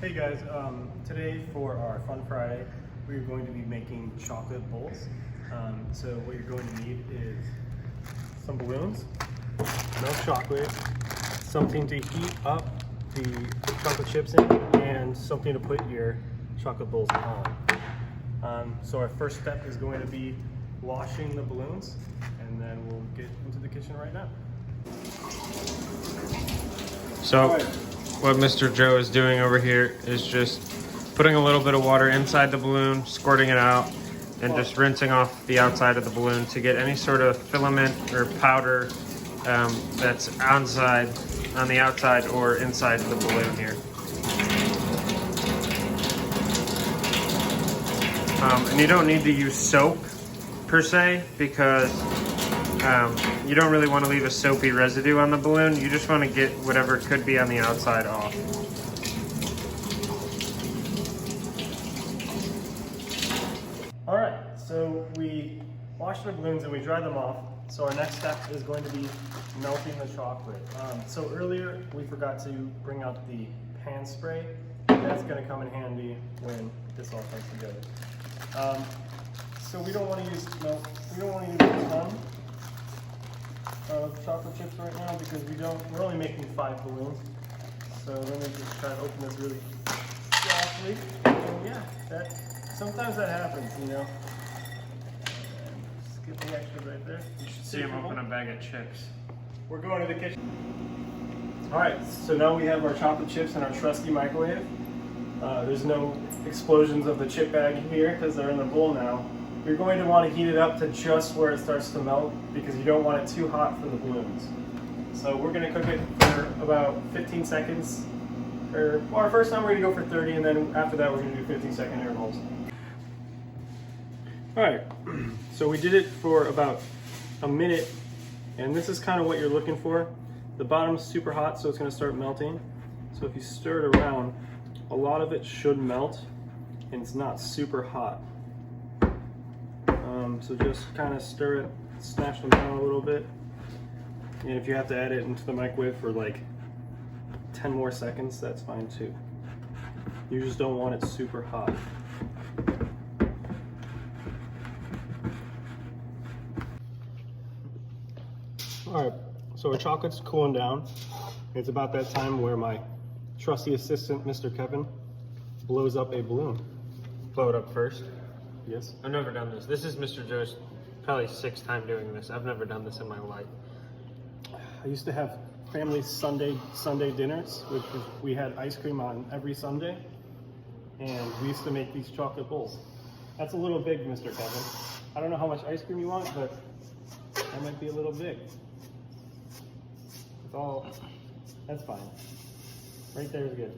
Hey guys, today for our Fun Friday, we're going to be making chocolate bowls. So what you're going to need is some balloons, milk chocolate, something to heat up the chocolate chips in, and something to put your chocolate bowls on. So our first step is going to be washing the balloons, and then we'll get into the kitchen right now. So what Mr. Joe is doing over here is just putting a little bit of water inside the balloon, squirting it out, and just rinsing off the outside of the balloon to get any sort of filament or powder that's on the outside or inside the balloon here. And you don't need to use soap per se, because you don't really want to leave a soapy residue on the balloon. You just want to get whatever could be on the outside off. All right, so we washed our balloons and we dried them off. So our next step is going to be melting the chocolate. So earlier we forgot to bring out the pan spray. That's going to come in handy when this all comes together. So we don't want to use a ton of chocolate chips right now because we're only making 5 balloons. So let me just try to open this really softly. And yeah, sometimes that happens, you know. Just get the extra right there. You should see him open a bag of chips. We're going to the kitchen. All right, so now we have our chocolate chips in our trusty microwave. There's no explosions of the chip bag here because they're in the bowl now. You're going to want to heat it up to just where it starts to melt because you don't want it too hot for the balloons. So we're going to cook it for about 15 seconds. Well, our first time we're going to go for 30, and then after that we're going to do 15-second intervals. All right, so we did it for about a minute, and this is kind of what you're looking for. The bottom's super hot, so it's going to start melting. So if you stir it around, a lot of it should melt, and it's not super hot. So just kind of stir it, smash them down a little bit. And if you have to add it into the microwave for like 10 more seconds, that's fine too. You just don't want it super hot. All right, so our chocolate's cooling down. It's about that time where my trusty assistant, Mr. Kevin, blows up a balloon. Blow it up first. Yes. I've never done this. This is Mr. Joe's probably 6th time doing this. I've never done this in my life. I used to have family Sunday dinners, which we had ice cream on every Sunday, and we used to make these chocolate bowls. That's a little big, Mr. Kevin. I don't know how much ice cream you want, but that might be a little big. That's fine. Right there is good.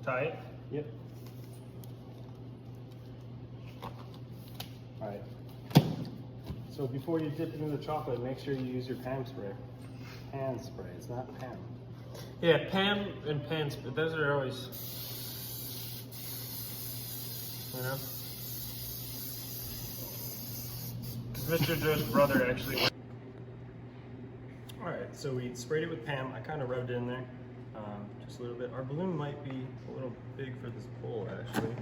Tie it? Yep. All right. So before you dip it in the chocolate, make sure you use your pan spray. Pan spray, it's not Pam. Yeah, Pam and Pans, but those are always, you know? Mr. Joe's brother actually went. All right, so we sprayed it with Pam. I kind of rubbed it in there, just a little bit. Our balloon might be a little big for this bowl, actually.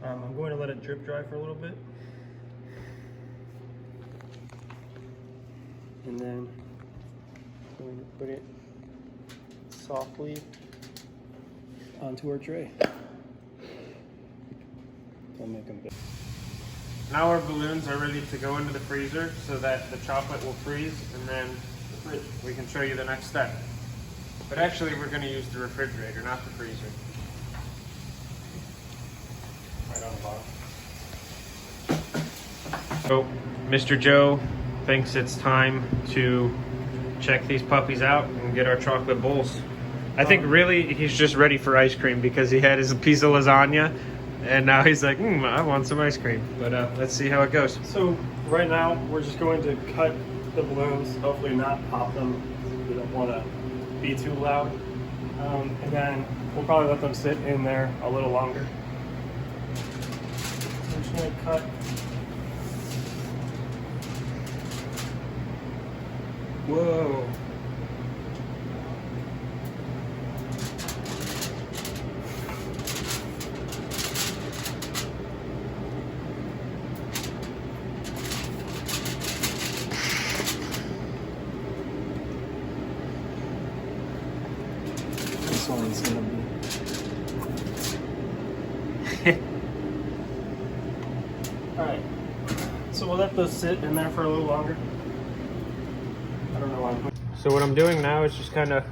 I'm going to let it drip dry for a little bit. And then I'm going to put it softly onto our tray. Don't make them big. Now our balloons are ready to go into the freezer so that the chocolate will freeze, and then we can show you the next step. But actually we're going to use the refrigerator, not the freezer. Right on the bottom. So Mr. Joe thinks it's time to check these puppies out and get our chocolate bowls. I think really he's just ready for ice cream because he had his piece of lasagna and now he's like, I want some ice cream. But let's see how it goes. So right now we're just going to cut the balloons, hopefully not pop them. We don't want to be too loud. And then we'll probably let them sit in there a little longer. I'm just going to cut Whoa. This one's gonna be. Alright, so we'll let those sit in there for a little longer. I don't know why I'm putting. So what I'm doing now is just kind of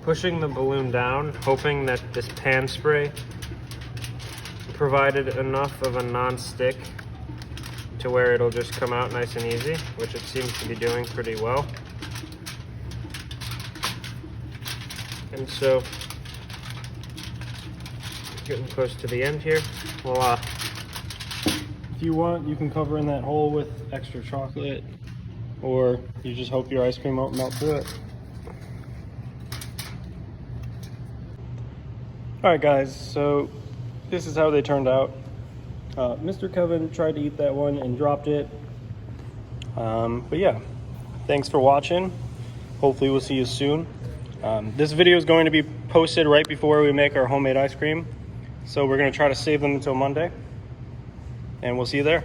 pushing the balloon down, hoping that this pan spray provided enough of a non-stick to where it'll just come out nice and easy, which it seems to be doing pretty well. And so, getting close to the end here, voila. If you want, you can cover in that hole with extra chocolate, or you just hope your ice cream won't melt through it. Alright guys, so this is how they turned out. Mr. Kevin tried to eat that one and dropped it. But yeah, thanks for watching. Hopefully we'll see you soon. This video is going to be posted right before we make our homemade ice cream. So we're going to try to save them until Monday. And we'll see you there.